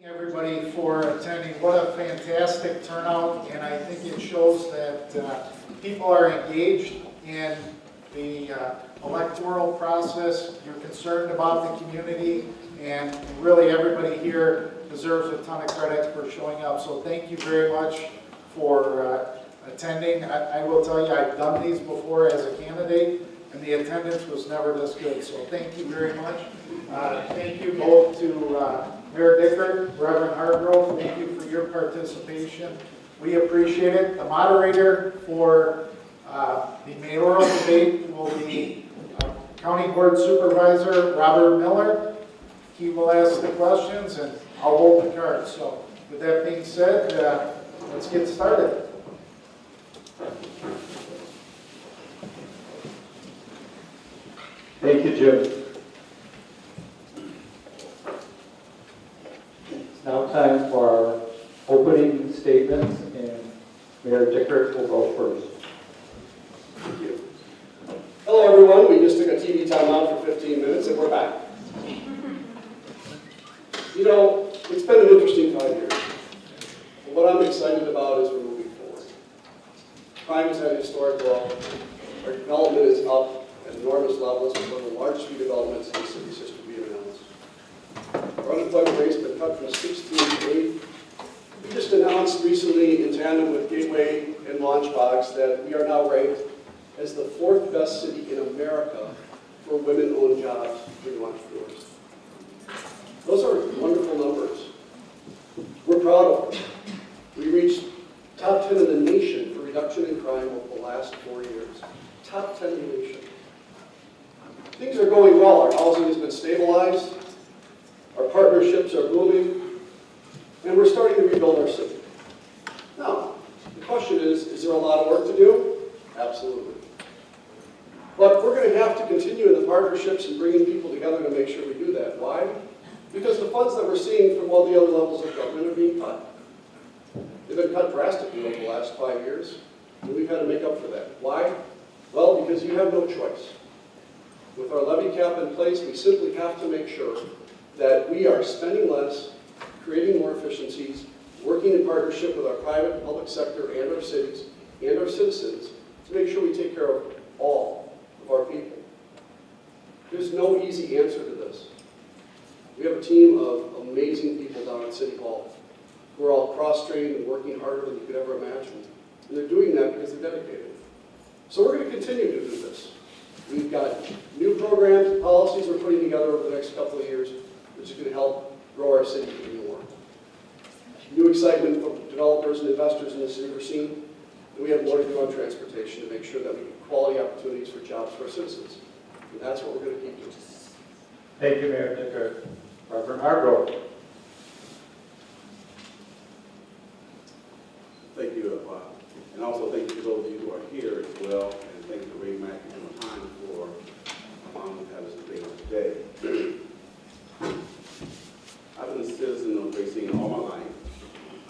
Everybody for attending. What a fantastic turnout, and I think it shows that people are engaged in the electoral process. You're concerned about the community, and really everybody here deserves a ton of credit for showing up. So thank you very much for attending. I will tell you, I've done these before as a candidate, and the attendance was never this good. So thank you very much. Thank you both to Mayor Dickert, Reverend Hargrove, thank you for your participation. We appreciate it. The moderator for the mayoral debate will be County Board Supervisor Robert Miller. He will ask the questions and I'll hold the cards. So with that being said, let's get started. Thank you, Jim. It's now time for our opening statements, and Mayor Dickert will go first. Thank you. Hello, everyone. We just took a TV timeout for 15 minutes, and we're back. You know, it's been an interesting 5 years. And what I'm excited about is we're moving forward. Crime is at a historic low. Our development is up at enormous levels. It's one of the largest redevelopments in the city's history we've announced. Our unemployment rate's been cut from 16 to 8. We just announced recently, in tandem with Gateway and Launchbox, that we are now ranked as the 4th best city in America for women-owned jobs for new entrepreneurs. Those are wonderful numbers. We're proud of them. We reached top 10 in the nation for reduction in crime over the last 4 years. Top 10 in the nation. Things are going well. Our housing has been stabilized. Our partnerships are booming. And we're starting to rebuild our city. Now, the question is there a lot of work to do? Absolutely. But we're going to have to continue in the partnerships and bringing people together to make sure we do that. Why? Because the funds that we're seeing from all the other levels of government are being cut. They've been cut drastically over the last 5 years, and we've had to make up for that. Why? Well, because you have no choice. With our levy cap in place, we simply have to make sure that we are spending less, creating more efficiencies, working in partnership with our private and public sector and our cities and our citizens to make sure we take care of all of our people. There's no easy answer to this. We have a team of amazing people down at City Hall who are all cross-trained and working harder than you could ever imagine. And they're doing that because they're dedicated. So we're going to continue to do this. We've got new programs and policies we're putting together over the next couple of years, which is going to help grow our city even more. New excitement from developers and investors in the city of Racine. And we have more to do on transportation to make sure that we get quality opportunities for jobs for our citizens. And that's what we're going to keep doing. Thank you, Mayor Dickert. Reverend Hargrove. Thank you, and also thank you to those of you who are here as well, and thank you to Ray Mack and the time for allowing me to have this debate today. I've been a citizen of Racine all my life.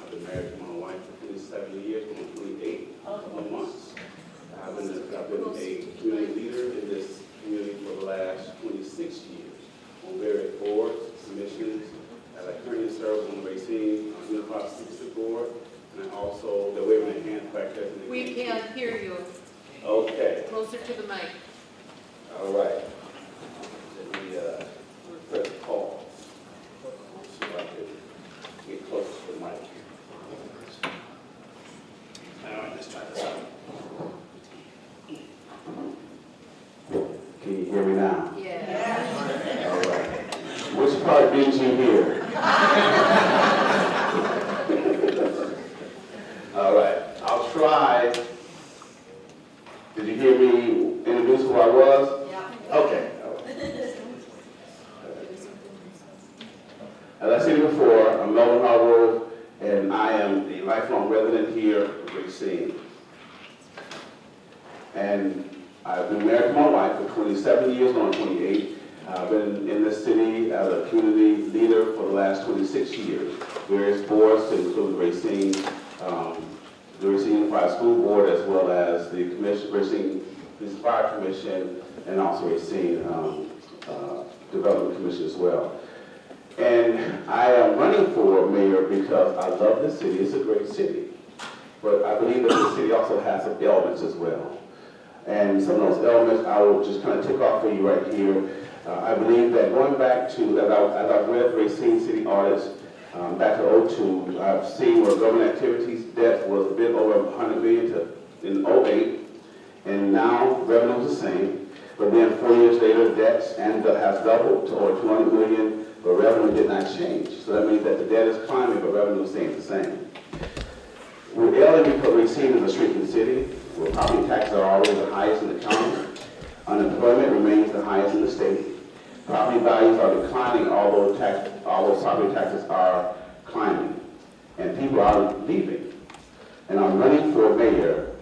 I've been married to my wife for 27 years, going 28 months. I've been a community leader in this community for the last 26 years on various boards, commissions. I currently serve on the Racine Unified Citizenship Board. And also, they're waving their hands back there. We can't hear you. Okay. Closer to the mic. All right. Let me press pause. See if I can get closer to the mic. All right, let's try this out. Can you hear me now? Yeah. All right. Which part didn't you hear? All right, I'll try. Did you hear me introduce who I was? Yeah. Okay. As I said before, I'm Melvin Hargrove, and I am a lifelong resident here of Racine. And I've been married to my wife for 27 years, going on 28. I've been in this city as a community leader for the last 26 years. Various boards to include Racine, the Racine Unified School Board, as well as the Commission, Racine Police Fire Commission, and also Racine Development Commission as well. And I am running for mayor because I love this city. It's a great city. But I believe that the city also has some elements as well. And some of those elements I will just kind of tick off for you right here. I believe that going back to, as I've read Racine City audits, back to '02, I've seen where government activities debt was a bit over 100 million in '08, and now revenue is the same. But then 4 years later, debts has doubled to over 200 million, but revenue did not change. So that means that the debt is climbing, but revenue is staying the same. We're ailing because Racine is a shrinking city, where property taxes are already the highest in the county. Unemployment remains the highest in the state. Property values are declining, although property taxes are climbing. And people are leaving. And I'm running for mayor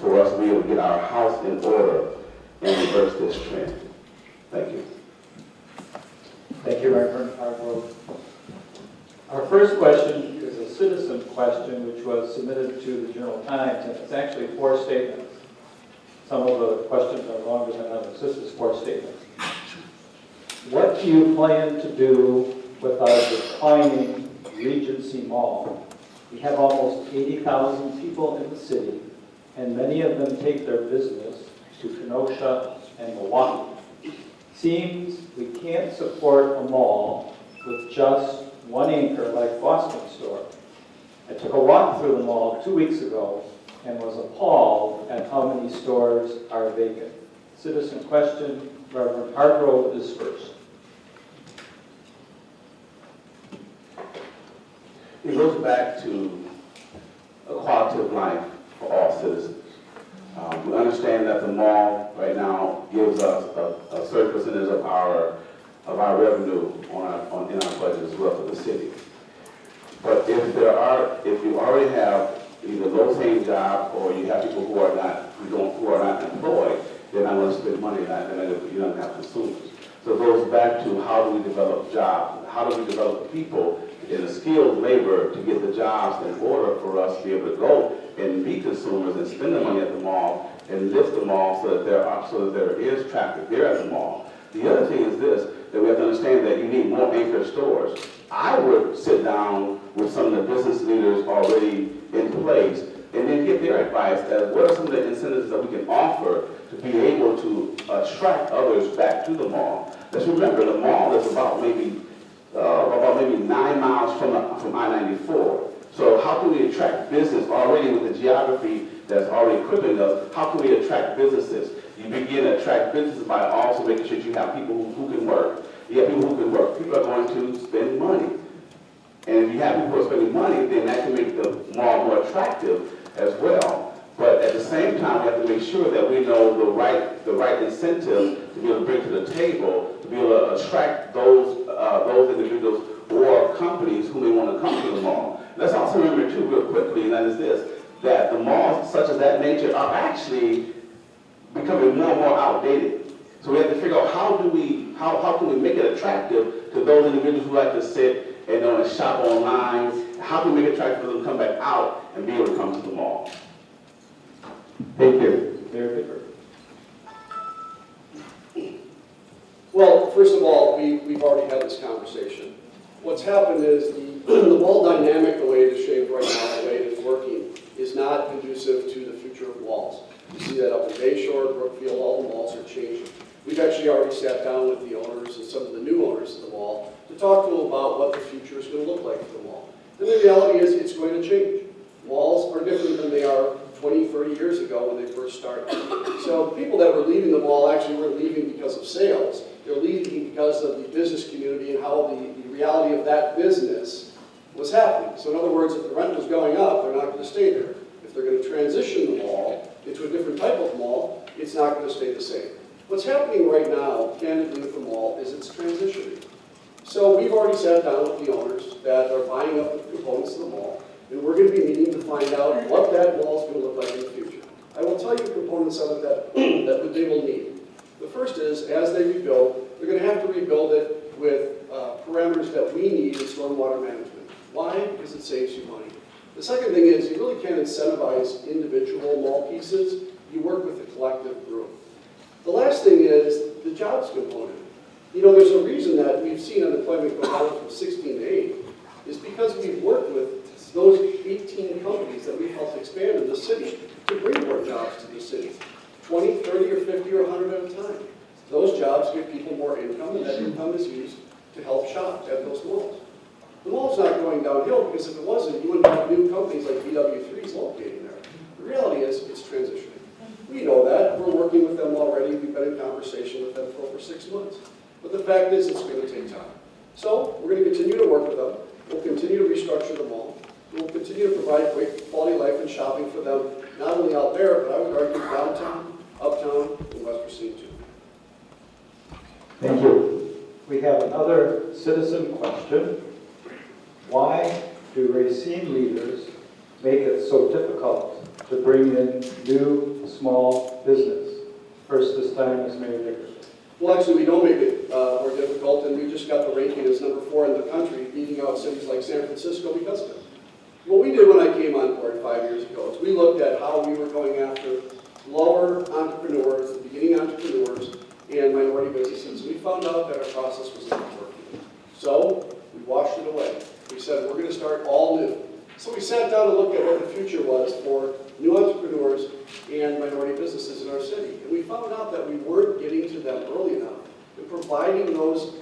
for us to be able to get our house in order and reverse this trend. Thank you. Thank you, Reverend Hargrove. Our first question is a citizen question which was submitted to the Journal Times, and it's actually 4 statements. Some of the questions are longer than others. This is 4 statements. What do you plan to do with our declining Regency Mall? We have almost 80,000 people in the city, and many of them take their business to Kenosha and Milwaukee. Seems we can't support a mall with just 1 anchor like Boston Store. I took a walk through the mall 2 weeks ago and was appalled at how many stores are vacant. Citizen question, Reverend Hargrove is first. It goes back to a quality of life for all citizens. We understand that the mall right now gives us a certain percentage of our revenue in our budget as well for the city. But if you already have either low-paying jobs or you have people who are not employed, they're not going to spend money, you're not going to have consumers. So it goes back to how do we develop jobs? How do we develop people in a skilled labor to get the jobs in order for us to be able to go and be consumers and spend the money at the mall and lift the mall so that there is traffic there at the mall. The other thing is this, that we have to understand that you need more anchor stores. I would sit down with some of the business leaders already in place and then get their advice as what are some of the incentives that we can offer to be able to attract others back to the mall. Let's remember, the mall is about maybe 9 miles from I-94. So how can we attract business already with the geography that's already equipping us? How can we attract businesses? You begin to attract businesses by also making sure you have people who can work. You have people who can work. People are going to spend money. And if you have people who are spending money, then that can make the mall more attractive as well. But at the same time, we have to make sure that we know the right incentive to be able to bring to the table, to be able to attract those individuals or companies who may want to come to the mall. Let's also remember too, real quickly, and that is this, that the malls such as that nature are actually becoming more and more outdated. So we have to figure out how can we make it attractive to those individuals who like to sit and shop online. How can we make it attractive for them to come back out and be able to come to the mall? Thank you. Mayor Bickford. Well, first of all, we've already had this conversation. What's happened is the mall dynamic, the way it is shaped right now, the way it is working, is not conducive to the future of malls. You see that up in Bayshore, Brookfield, all the malls are changing. We've actually already sat down with the owners and some of the new owners of the mall to talk to them about what the future is going to look like for the mall. And the reality is it's going to change. Malls are different than they are 20, 30 years ago when they first started. So the people that were leaving the mall actually weren't leaving because of sales. They're leaving because of the business community and how the reality of that business was happening. So in other words, if the rent was going up, they're not going to stay there. If they're going to transition the mall into a different type of mall, it's not going to stay the same. What's happening right now, candidly, with the mall is it's transitioning. So we've already sat down with the owners that are buying up the components of the mall, and we're going to be meeting to find out what that mall is going to look like in the future. I will tell you components of it that they will need. The first is, as they rebuild, they're going to have to rebuild it with parameters that we need in stormwater management. Why? Because it saves you money. The second thing is, you really can't incentivize individual mall pieces. You work with a collective group. The last thing is the jobs component. there's a reason that we've seen unemployment go down from 16 to 8, is because we've worked with those 18 companies that we've helped expand in the city to bring more jobs to the city. 20, 30, or 50, or 100 at a time. Those jobs give people more income, and that income is used to help shop at those malls. The mall's not going downhill, because if it wasn't, you wouldn't have new companies like BW3s locating there. The reality is, it's transitioning. We know that. We're working with them already. We've been in conversation with them for over 6 months. But the fact is, it's going to take time. So, we're going to continue to work with them. We'll continue to restructure the mall. We'll continue to provide great quality life and shopping for them, not only out there, but I would argue downtown, uptown, and West Racine too. Thank you. We have another citizen question. Why do Racine leaders make it so difficult to bring in new small business? First this time is Mayor Dickerson. Well, actually, we don't make it more difficult, and we just got the ranking as number 4 in the country, beating out cities like San Francisco because of it. What we did when I came on board 5 years ago is we looked at how we were going after lower entrepreneurs, the beginning entrepreneurs, and minority businesses. We found out that our process was not working. So we washed it away. We said, we're going to start all new. So we sat down and looked at what the future was for new entrepreneurs and minority businesses in our city. And we found out that we weren't getting to them early enough and providing those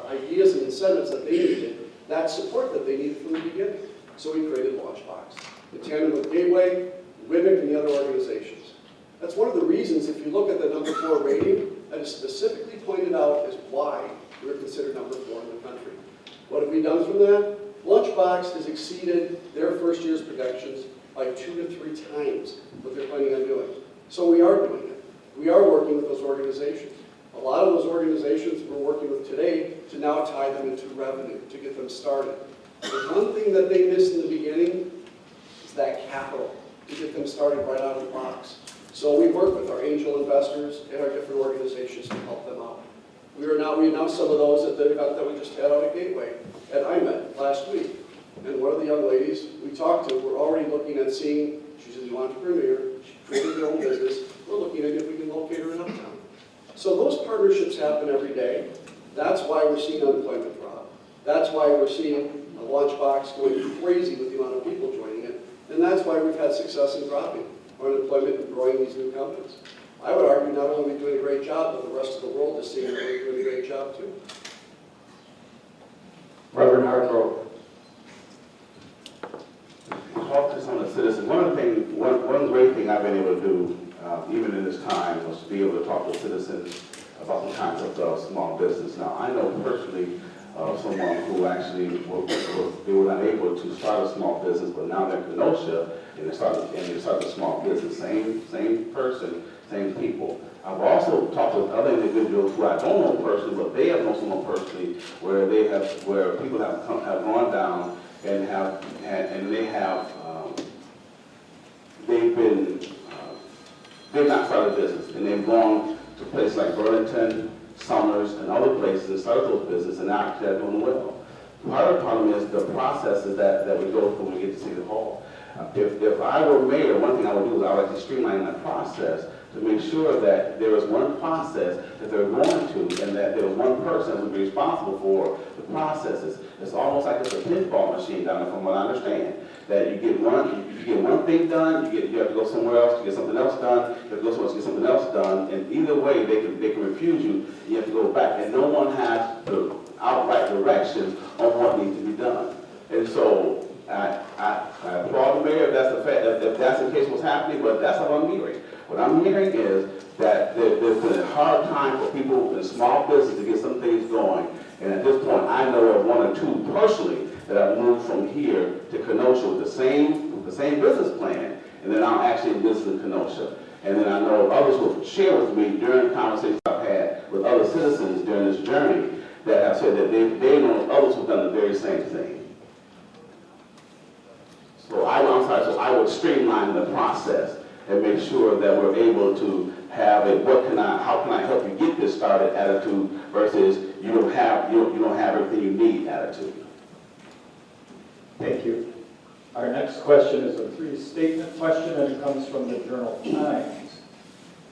ideas and incentives that they needed, that support that they needed from the beginning. So we created Launchbox, in tandem with Gateway, WIBIC, and the other organizations. That's one of the reasons, if you look at the number 4 rating, that is specifically pointed out as why we're considered number 4 in the country. What have we done from that? Launchbox has exceeded their first year's projections by 2 to 3 times what they're planning on doing. So we are doing it. We are working with those organizations. A lot of those organizations we're working with today to now tie them into revenue, to get them started. The one thing that they missed in the beginning is that capital to get them started right out of the box. So we work with our angel investors and our different organizations to help them out. We announced some of those at the event that we just had out at Gateway at IMED last week. And one of the young ladies we talked to, we're already looking at seeing, she's a new entrepreneur, she created her own business, we're looking at if we can locate her in Uptown. So those partnerships happen every day. That's why we're seeing unemployment drop. That's why we're seeing a Launchbox going crazy with the amount of people joining it. And that's why we've had success in dropping our unemployment and growing these new companies. I would argue not only are we doing a great job, but the rest of the world is seeing that we're doing a great job too. Reverend Hargrove. Talk to some of the citizens. One great thing I've been able to do, even in this time, was to be able to talk to citizens about the concept of small business. Now, I know personally of someone who actually they were not able to start a small business, but now they're in Kenosha and they started a small business. Same person, same people. I've also talked with other individuals who I don't know personally, but they have known someone personally where people have gone down and they've not started a business, and they've gone to places like Burlington, Summers, and other places and started those businesses, and now they're doing well. Part of the problem is the processes that we go through when we get to City Hall. If I were mayor, one thing I would do is I would like to streamline that process to make sure that there is one process that they're going to, and that there's one person that would be responsible for the processes. It's almost like it's a pinball machine down there, from what I understand. That you get one thing done, you have to go somewhere else to get something else done, you have to go somewhere else to get something else done, and either way they can refuse you, and you have to go back, and no one has the outright directions on what needs to be done. And so I applaud the mayor if that's the case what's happening, but that's what I'm hearing. What I'm hearing is that there's been a hard time for people in small business to get some things going, and at this point I know of 1 or 2 personally that have moved from here to Kenosha with the same business plan, and then I'm actually in business in Kenosha. And then I know others will share with me during conversations I've had with other citizens during this journey that have said that they know others who've done the very same thing. So I would streamline the process and make sure that we're able to have a how can I help you get this started attitude versus you don't have everything you need attitude. Thank you. Our next question is a 3-statement question, and it comes from the Journal Times.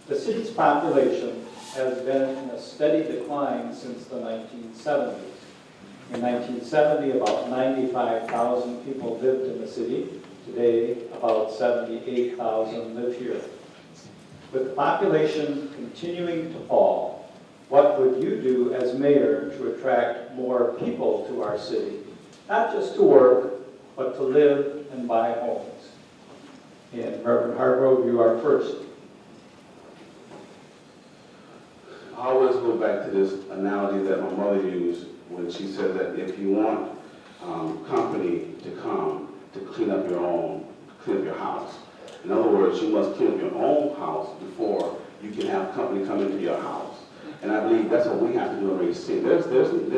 The city's population has been in a steady decline since the 1970s. In 1970, about 95,000 people lived in the city. Today, about 78,000 live here. With the population continuing to fall, what would you do as mayor to attract more people to our city? Not just to work, but to live and buy homes. And Reverend Hargrove, you are first. I always go back to this analogy that my mother used when she said that if you want company to come to clean up your house. In other words, you must clean up your own house before you can have company come into your house. And I believe that's what we have to do in Racine. There's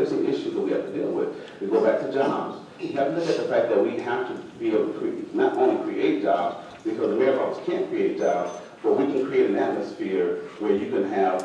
some issues that we have to deal with. We go back to jobs. You have to look at the fact that we have to be able to not only create jobs, because the mayor's office can't create jobs, but we can create an atmosphere where you can have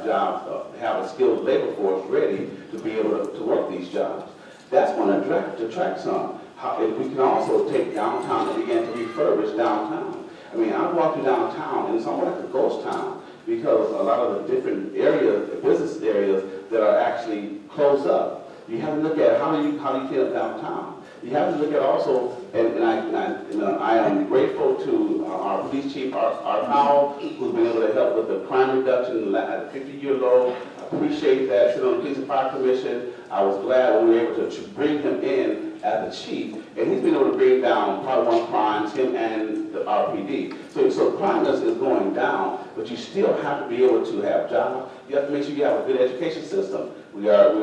jobs, have a skilled labor force ready to be able to work these jobs. That's going to attract some. We can also take downtown and begin to refurbish downtown. I mean, I walk through downtown and it's almost like a ghost town because a lot of the different areas, business areas that are actually closed up. You have to look at how do you clean up downtown. You have to look at also, and I am grateful to our police chief, Art Powell, who's been able to help with the crime reduction at a 50-year low. I appreciate that. Sitting on the Police and Fire Commission, I was glad when we were able to bring him in as the chief, and he's been able to bring down Part 1 crimes, him and the RPD. So crime is going down, but you still have to be able to have jobs. You have to make sure you have a good education system. We are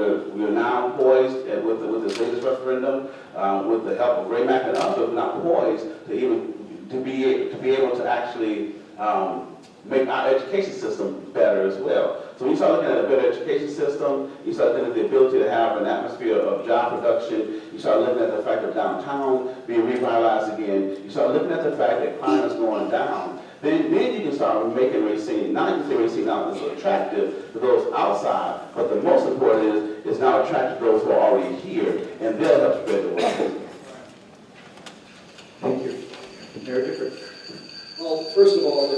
now poised with this latest referendum, with the help of Ray Mack and others, now poised to be able to actually make our education system better as well. So when you start looking at a better education system, you start looking at the ability to have an atmosphere of job production, you start looking at the fact of downtown being revitalized again, you start looking at the fact that crime is going down, then you can start making Racine, now you can say Racine now is attractive to those outside, but the most important is now attractive to those who are already here, and they'll help spread the word. Thank you. Mayor Dickert. Well, first of all, to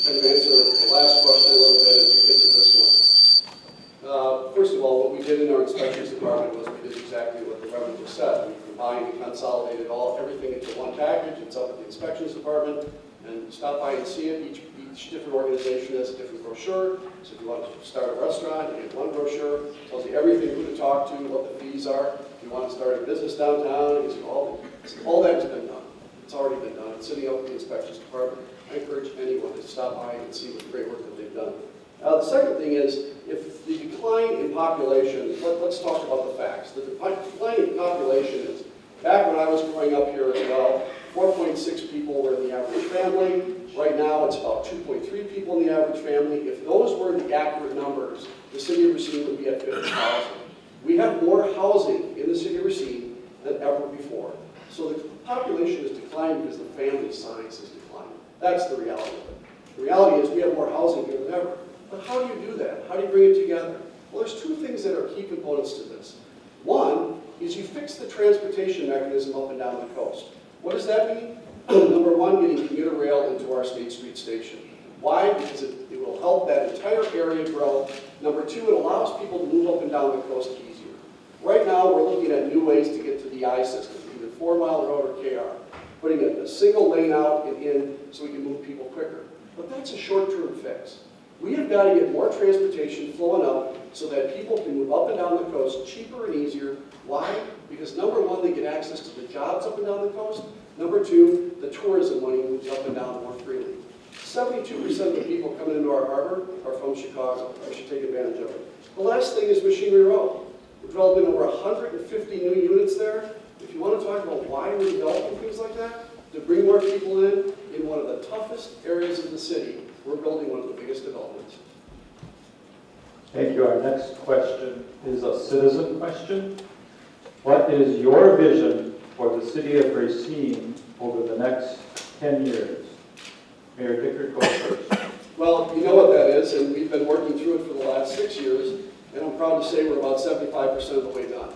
kind of answer the last question a little bit and to get to this one. First of all, what we did in our inspections department was we did exactly what the Reverend just said. We combined and consolidated everything into one package. It's up at the inspections department, and stop by and see it. Each different organization has a different brochure. So if you want to start a restaurant, you get one brochure. It tells you everything, who to talk to, what the fees are. If you want to start a business downtown, it gives you all that has been done. It's already been done. It's sitting up at the inspections department. I encourage anyone to stop by and see what the great work that they've done. The second thing is, if the decline in population, let's talk about the facts. The decline in population is, back when I was growing up here as well, 4.6 people were in the average family. Right now, it's about 2.3 people in the average family. If those were the accurate numbers, the city of Racine would be at 50,000. We have more housing in the city of Racine than ever before. So the population is declining because the family size is declining. That's the reality of it. The reality is we have more housing here than ever. But how do you do that? How do you bring it together? Well, there's two things that are key components to this. One is you fix the transportation mechanism up and down the coast. What does that mean? Number one, getting commuter rail into our State Street station. Why? Because it will help that entire area grow. Number two, it allows people to move up and down the coast easier. Right now, we're looking at new ways to get to the I system, either 4 Mile Road or KR, putting a single lane out and in so we can move people quicker. But that's a short-term fix. We have got to get more transportation flowing up so that people can move up and down the coast cheaper and easier. Why? Because number one, they get access to the jobs up and down the coast. Number two, the tourism money moves up and down more freely. 72% of the people coming into our harbor are from Chicago. I should take advantage of it. The last thing is Machinery Row. We're developing over 150 new units there. If you want to talk about why we're developing things like that, to bring more people in one of the toughest areas of the city, we're building one of the biggest developments. Thank you. Our next question is a citizen question. What is your vision for the city of Racine over the next 10 years? Mayor Dickert, go first. Well, you know what that is, and we've been working through it for the last 6 years, and I'm proud to say we're about 75% of the way done.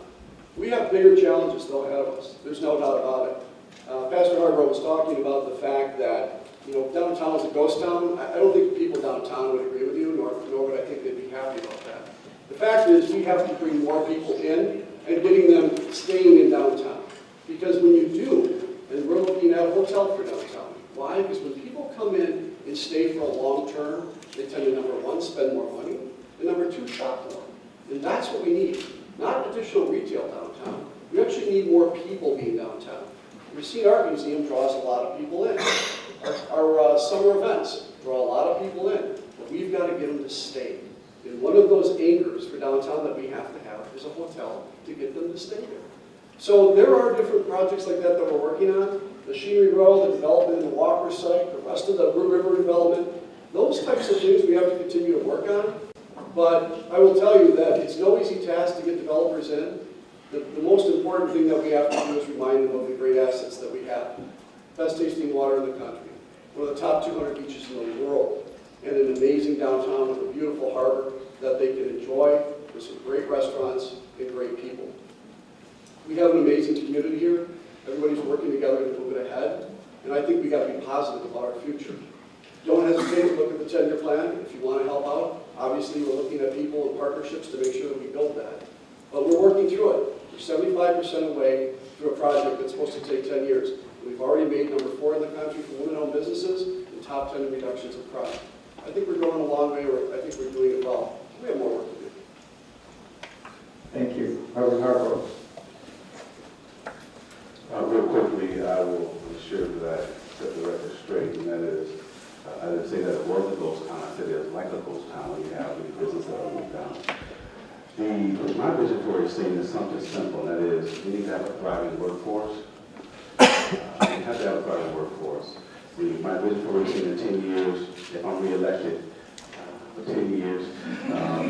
We have bigger challenges, though, ahead of us. There's no doubt about it. Pastor Hargrove was talking about the fact that you know, downtown is a ghost town. I don't think the people downtown would agree with you, nor would I think they'd be happy about that. The fact is, we have to bring more people in and getting them staying in downtown. Because when you do, and we're looking at a hotel for downtown. Why? Because when people come in and stay for a long term, they tend to, number one, spend more money, and number two, shop more. And that's what we need. Not additional retail downtown. We actually need more people being downtown. Racine Art Museum draws a lot of people in. Our summer events draw a lot of people in. But we've got to get them to stay. And one of those anchors for downtown that we have to have is a hotel to get them to stay there. So there are different projects like that that we're working on. The Machinery Row, the development in the Walker site, the rest of the River development. Those types of things we have to continue to work on. But I will tell you that it's no easy task to get developers in. The most important thing that we have to do is remind them of the great assets that we have. Best tasting water in the country, one of the top 200 beaches in the world, and an amazing downtown with a beautiful harbor that they can enjoy with some great restaurants and great people. We have an amazing community here. Everybody's working together to move it ahead, and I think we got to be positive about our future. Don't hesitate to look at the 10-year plan if you want to help out. Obviously, we're looking at people and partnerships to make sure that we build that. But we're working through it. We're 75% away through a project that's supposed to take 10 years. We've already made number 4 in the country for women-owned businesses and top 10 in reductions of crime. I think we're going a long way. I think we're doing it well. We have more work to do. Thank you. Reverend Hargrove. Real quickly, I will ensure that I set the record straight, and that is, I didn't say that it was a ghost town. I said it was like a ghost town when you have the business that are moved down. My vision for Racine is something simple, and that is we need to have a thriving workforce. We have to have a thriving workforce. My vision for Racine in 10 years, if I'm re-elected for 10 years,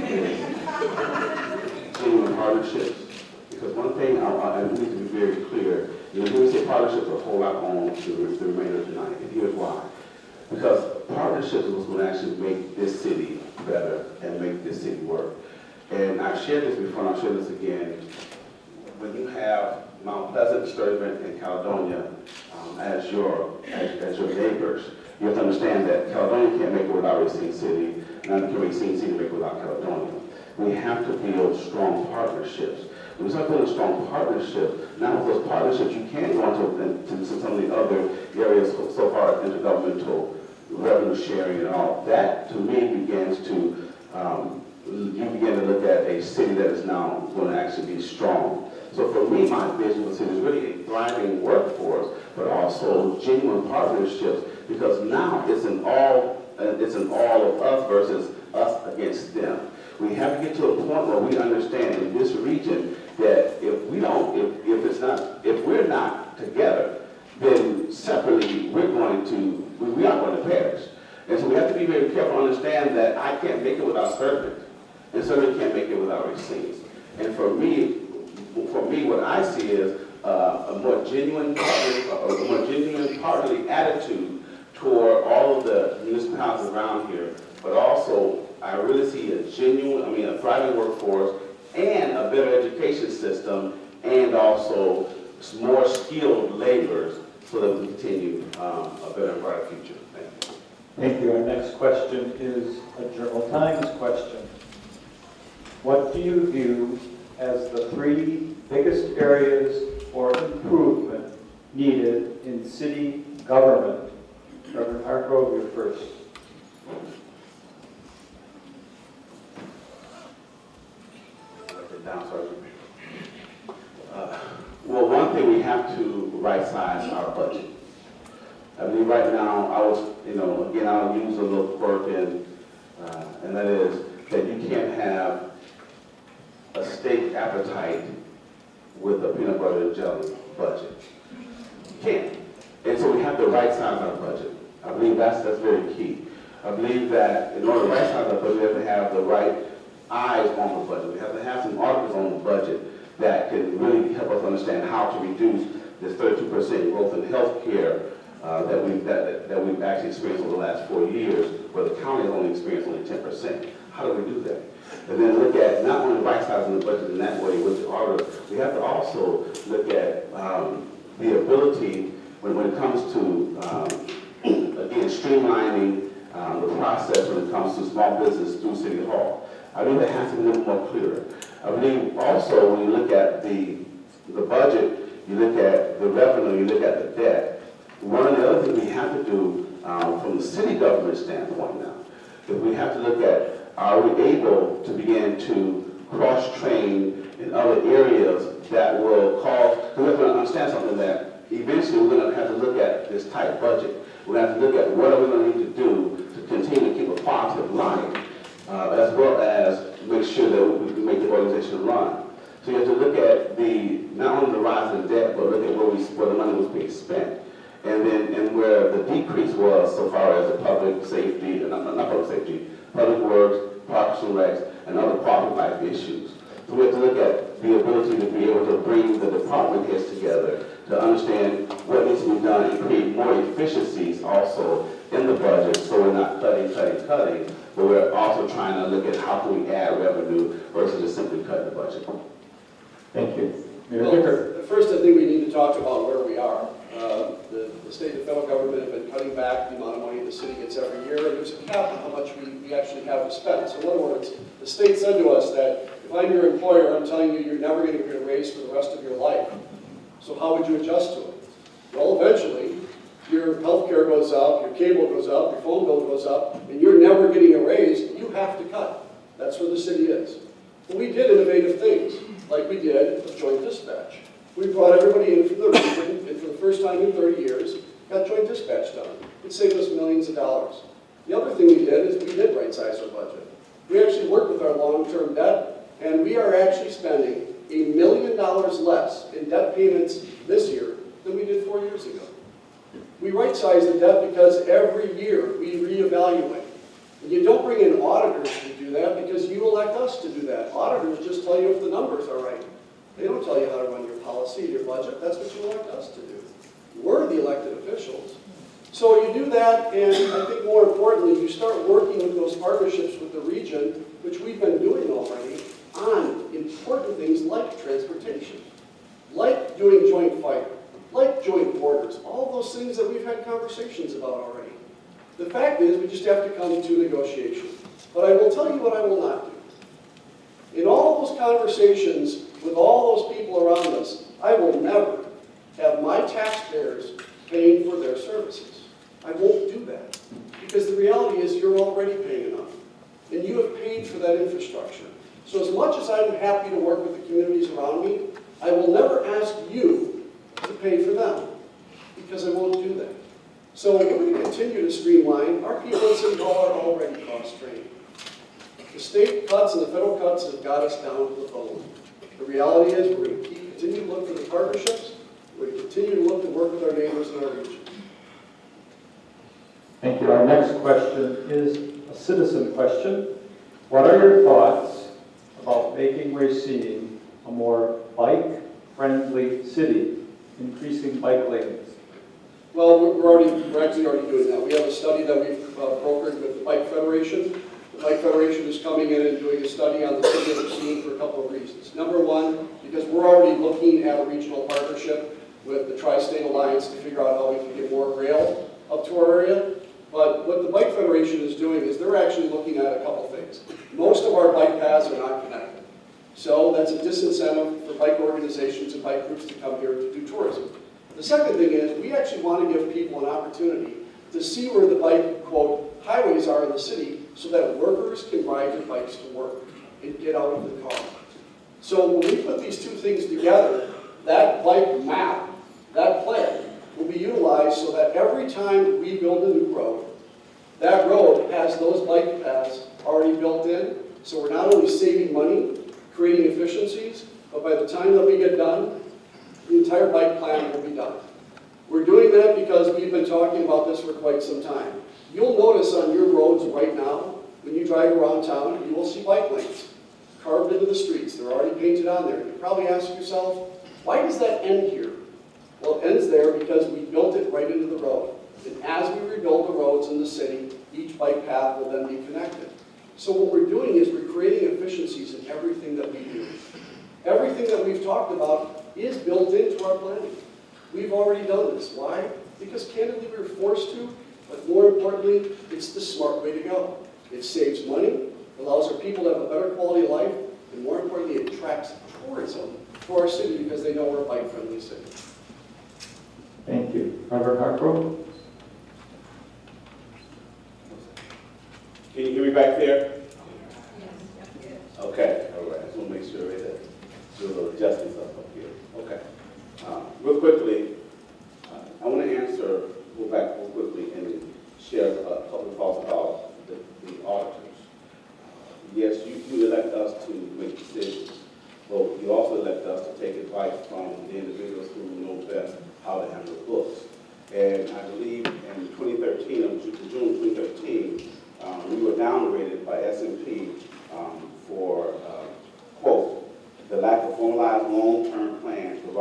is genuine partnerships. Because one thing I need to be very clear, you know, when we say partnerships are a whole lot on the remainder of tonight, and here's why. Because partnerships is what's going to actually make this city better and make this city work. And I've shared this before, and I'll share this again. When you have Mount Pleasant, Sturtevant, and Caledonia as your neighbors, you have to understand that Caledonia can't make it without Racine City, neither can Racine City make it without Caledonia. We have to build strong partnerships. When we start building strong partnerships, now with those partnerships, you can go into some of the other areas so far as intergovernmental revenue sharing and all. That, to me, begins to, you begin to look at a city that is now going to actually be strong. So for me, my vision for the city is really a thriving workforce, but also genuine partnerships, because now it's an all of us versus us against them. We have to get to a point where we understand in this region that if we're not together, then separately we are going to perish. And so we have to be very careful and understand that I can't make it without Sturtevant, and certainly can't make it without Racine. And for me, what I see is a more genuine partnerly attitude toward all of the municipalities around here, but also I really see a thriving workforce and a better education system, and also more skilled laborers so that we continue a better and brighter future. Thank you. Thank you. Our next question is a Journal Times question. What do you view as the 3 biggest areas for improvement needed in city government? Reverend Hargrove, you're first. Well, one thing, we have to right-size our budget. I believe right now, again, I'll use a little quirk, and that is that you can't have a steak appetite with a peanut butter and jelly budget. You can't. And so we have to right-size our budget. I believe that's very key. I believe that in order to right-size our budget, we have to have the right eyes on the budget. We have to have some articles on the budget that can really help us understand how to reduce this 32% growth in health care that we've actually experienced over the last 4 years, where the county has only experienced only 10%. How do we do that? And then look at not only right-sizing the budget in that way, which we have to also look at the ability when it comes to, again, streamlining the process when it comes to small business through City Hall. I believe it has to be a little more clear. I believe also when you look at the budget, you look at the revenue, you look at the debt, one of the other things we have to do from the city government standpoint now is we have to look at, are we able to begin to cross-train in other areas that will cause, because we have to understand something that eventually we're going to have to look at this tight budget. We're going to have to look at what are we going to need to do to continue to keep a positive line, as well as make sure that we can make the organization run. So you have to look at not only the rise in debt, but look at where the money was being spent. And where the decrease was so far as the public safety, not public safety, public works, parks and recs, and other property life issues. So we have to look at the ability to be able to bring the department heads together to understand what needs to be done and create more efficiencies also in the budget, so we're not cutting, but we're also trying to look at how can we add revenue versus just simply cutting the budget. Thank you. Mayor Well, Dicker. first, I think we need to talk about where we are. The state and federal government have been cutting back the amount of money the city gets every year, and there's a cap on how much we actually have to spend. So in other words, the state said to us that if I'm your employer, I'm telling you you're never going to get a raise for the rest of your life. So how would you adjust to it? Well, eventually, your health care goes up, your cable goes up, your phone bill goes up, and you're never getting a raise, you have to cut. That's where the city is. But we did innovative things, like we did with joint dispatch. We brought everybody in from the region, and for the first time in 30 years, got joint dispatch done. It saved us millions of dollars. The other thing we did is we did right-size our budget. We actually worked with our long-term debt, and we are actually spending $1 million less in debt payments this year than we did 4 years ago. We right-size the debt because every year we reevaluate. And you don't bring in auditors to do that because you elect us to do that. Auditors just tell you if the numbers are right. They don't tell you how to run your policy, your budget. That's what you elect us to do. We're the elected officials. So you do that, and I think more importantly, you start working with those partnerships with the region, which we've been doing already, on important things like transportation, like doing joint fire, like joint borders, all those things that we've had conversations about already. The fact is, we just have to come to negotiation. But I will tell you what I will not do. In all those conversations with all those people around us, I will never have my taxpayers paying for their services. I won't do that. Because the reality is you're already paying enough. And you have paid for that infrastructure. So as much as I'm happy to work with the communities around me, I will never ask you to pay for them. Because I won't do that. So we're going to continue to streamline. Our people in City Hall are already cost-strained. The state cuts and the federal cuts have got us down to the bone. The reality is we're going to continue to look for the partnerships. We're going to continue to look to work with our neighbors in our region. Thank you. Our next question is a citizen question. What are your thoughts about making Racine a more bike-friendly city, increasing bike lanes? Well, we're actually already doing that. We have a study that we've brokered with the Bike Federation. The Bike Federation is coming in and doing a study on the city of Racine for a couple of reasons. Number one, because we're already looking at a regional partnership with the Tri-State Alliance to figure out how we can get more rail up to our area. But what the Bike Federation is doing is they're actually looking at a couple things. Most of our bike paths are not connected. So that's a disincentive for bike organizations and bike groups to come here to do tourism. The second thing is we actually want to give people an opportunity to see where the bike, quote, highways are in the city so that workers can ride their bikes to work and get out of the car. So when we put these two things together, that bike map, that plan, will be utilized so that every time we build a new road, that road has those bike paths already built in. So we're not only saving money, creating efficiencies, but by the time that we get done, the entire bike plan will be done. We're doing that because we've been talking about this for quite some time. You'll notice on your roads right now, when you drive around town, you will see bike lanes carved into the streets. They're already painted on there. You probably ask yourself, why does that end here? Well, it ends there because we built it right into the road. And as we rebuild the roads in the city, each bike path will then be connected. So what we're doing is we're creating efficiencies in everything that we do. Everything that we've talked about is built into our planning. We've already done this. Why? Because candidly we were forced to But more importantly, it's the smart way to go. It saves money, allows our people to have a better quality of life, and more importantly, it attracts tourism for our city because they know we're a bike-friendly city. Thank you. Reverend Hargrove? Can you hear me back there? Okay, all right. I just want to make sure that do a little adjustments up here. Okay. Real quickly, I want to go back real quickly and share a couple of thoughts about the auditors. Yes, you elect us to make decisions, but you also elect us to take advice from the individuals who know best how to handle books. And I believe in 2013, June 2013, we were downgraded by S&P for, quote, the lack of formalized long-term plans to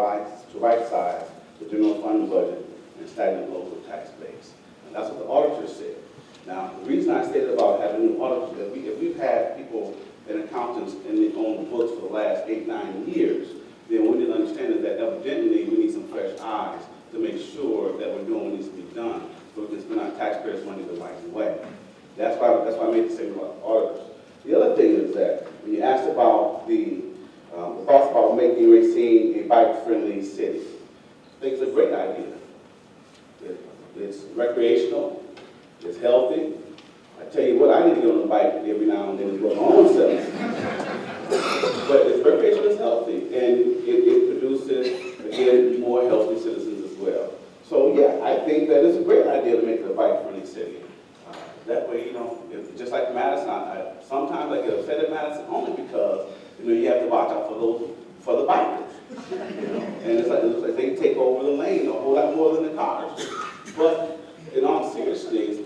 right-size the general fund budget and stagnant local tax base. And that's what the auditors said. Now, the reason I stated about having new auditors is that if we've had people and accountants on the books for the last 8-9 years, then we need to understand that evidently we need some fresh eyes to make sure that we're doing what needs to be done so we can spend our taxpayers' money the right way. That's why I made the statement about auditors. The other thing is that when you asked about the thoughts about making Racine a bike-friendly city, I think it's a great idea. It's recreational, it's healthy. I tell you what, I need to get on a bike every now and then to go my own self. But it's recreational, it's healthy, and it produces, again, more healthy citizens as well. So yeah, I think that it's a great idea to make it a bike-friendly city. That way, you know, just like Madison, sometimes I get upset at Madison only because, you know, you have to watch out for the bikers. You know? And it looks like they take over the lane a whole lot more than the cars. But in all seriousness,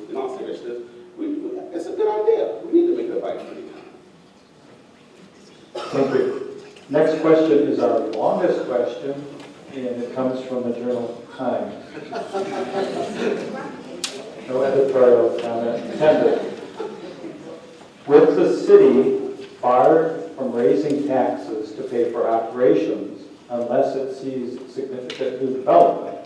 it's a good idea. We need to make it a bike-friendly town. Thank you. Next question is our longest question, and it comes from the Journal Times. No editorial comment intended. With the city barred from raising taxes to pay for operations unless it sees significant new development,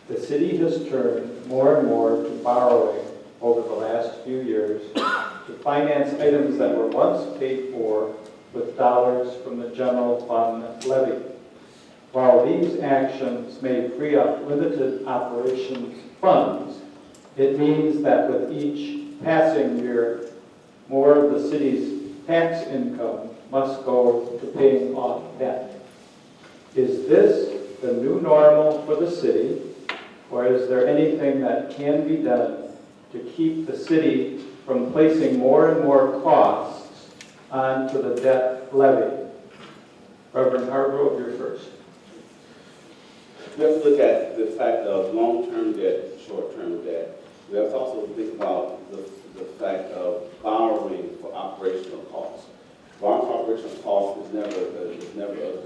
the city has turned more and more to borrowing over the last few years to finance items that were once paid for with dollars from the general fund levy. While these actions may free up limited operations funds, it means that with each passing year, more of the city's tax income must go to paying off debt. Is this the new normal for the city, or is there anything that can be done to keep the city from placing more and more costs onto the debt levy? Reverend Hargrove, you're first. We have to look at the fact of long-term debt, short-term debt. We have to also think about the fact of borrowing for operational costs. Borrowing for operational costs is never a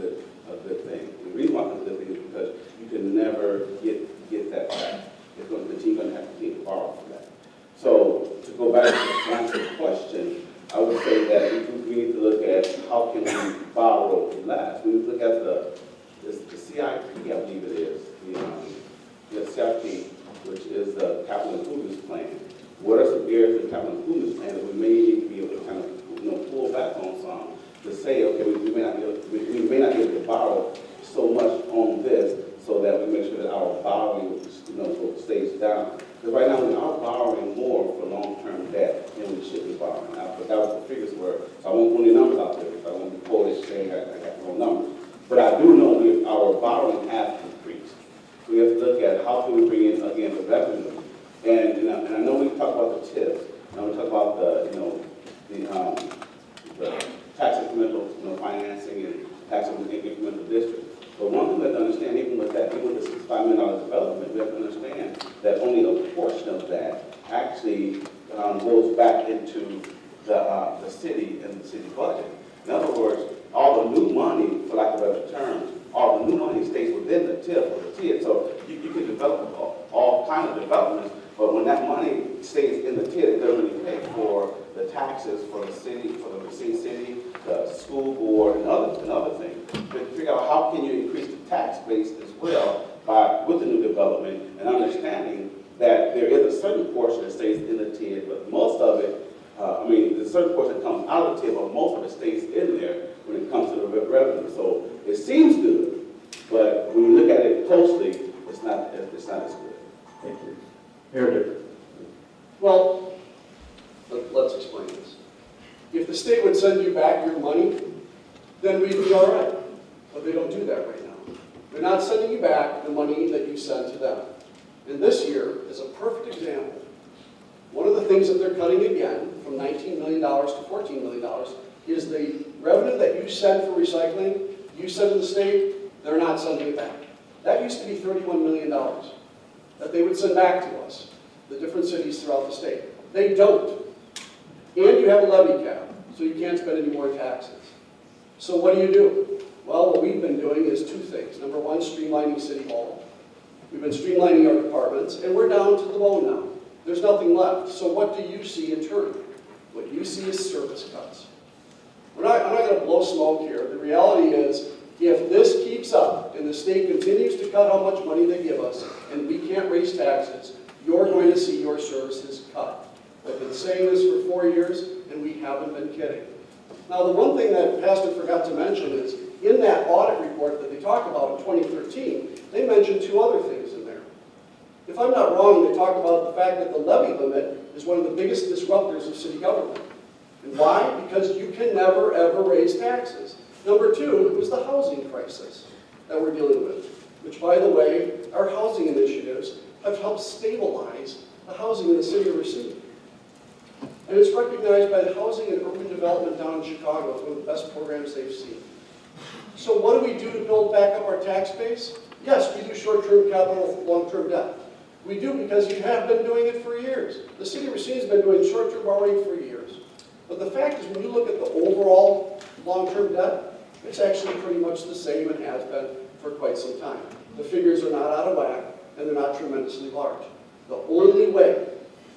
good thing. The reason why it's a good thing is because you can never get that back. It's going to continue to have to continue to borrow for that. So to go back to answer the question, I would say that we need to look at how can we borrow less. We need to look at the CIP, I believe it is, the CIP, which is the capital improvements plan. What are some areas of the capital improvements plan that we may need to be able to kind of pull back on some to say, okay, we may not be able to borrow so much on this so that we make sure that our borrowing stays down. Because right now we are borrowing more for long-term debt than we should be borrowing. But that was the figures were, so I won't put any numbers out there because I won't be quoted saying I got no numbers. But I do know our borrowing has increased. So we have to look at how can we bring in, again, the revenue. And I know we talk about the TIFs, and we talk about the tax incremental financing and tax incremental districts. But one thing we have to understand, even with that, even with the $65 million development, we have to understand that only a portion of that actually goes back into the city and the city budget. In other words, all the new money, for lack of a better term, all the new money stays within the TIF or the TID. So you can develop all kinds of developments, but when that money stays in the TID, it doesn't really pay for the taxes for the city, for the Racine City, the school board, and other things. But figure out how can you increase the tax base as well with the new development and understanding that there is a certain portion revenue. So it seems good, but when you look at it closely, it's not as good. Thank you. Meredith? Well, let's explain this. If the state would send you back your money, then we'd be all right. But they don't do that right now. They're not sending you back the money that you send to them. And this year is a perfect example. One of the things that they're cutting again, from $19 million to $14 million, is the revenue that you send for recycling, you send to the state, they're not sending it back. That used to be $31 million that they would send back to us, the different cities throughout the state. They don't. And you have a levy cap, so you can't spend any more taxes. So what do? Well, what we've been doing is two things. Number one, streamlining City Hall. We've been streamlining our departments, and we're down to the bone now. There's nothing left. So what do you see in turn? What you see is service cuts. I'm not going to blow smoke here. The reality is, if this keeps up and the state continues to cut how much money they give us, and we can't raise taxes, you're going to see your services cut. I've been saying this for 4 years, and we haven't been kidding. Now, the one thing that Pastor forgot to mention is, in that audit report that they talk about in 2013, they mentioned two other things in there. If I'm not wrong, they talk about the fact that the levy limit is one of the biggest disruptors of city government. And why? Because you can never, ever raise taxes. Number two, it was the housing crisis that we're dealing with, which, by the way, our housing initiatives have helped stabilize the housing in the city of Racine. And it's recognized by the Housing and Urban Development down in Chicago as one of the best programs they've seen. So what do we do to build back up our tax base? Yes, we do short-term capital, long-term debt. We do because you have been doing it for years. The city of Racine has been doing short-term borrowing for years. But the fact is, when you look at the overall long-term debt, it's actually pretty much the same and has been for quite some time. The figures are not out of whack, and they're not tremendously large. The only way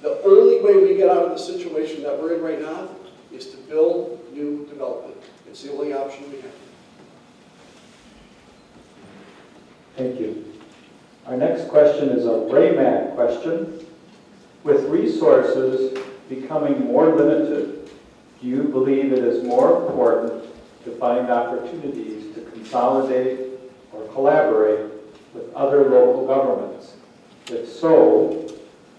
we get out of the situation that we're in right now is to build new development. It's the only option we have. Thank you. Our next question is a RAMAC question. With resources becoming more limited, do you believe it is more important to find opportunities to consolidate or collaborate with other local governments? If so,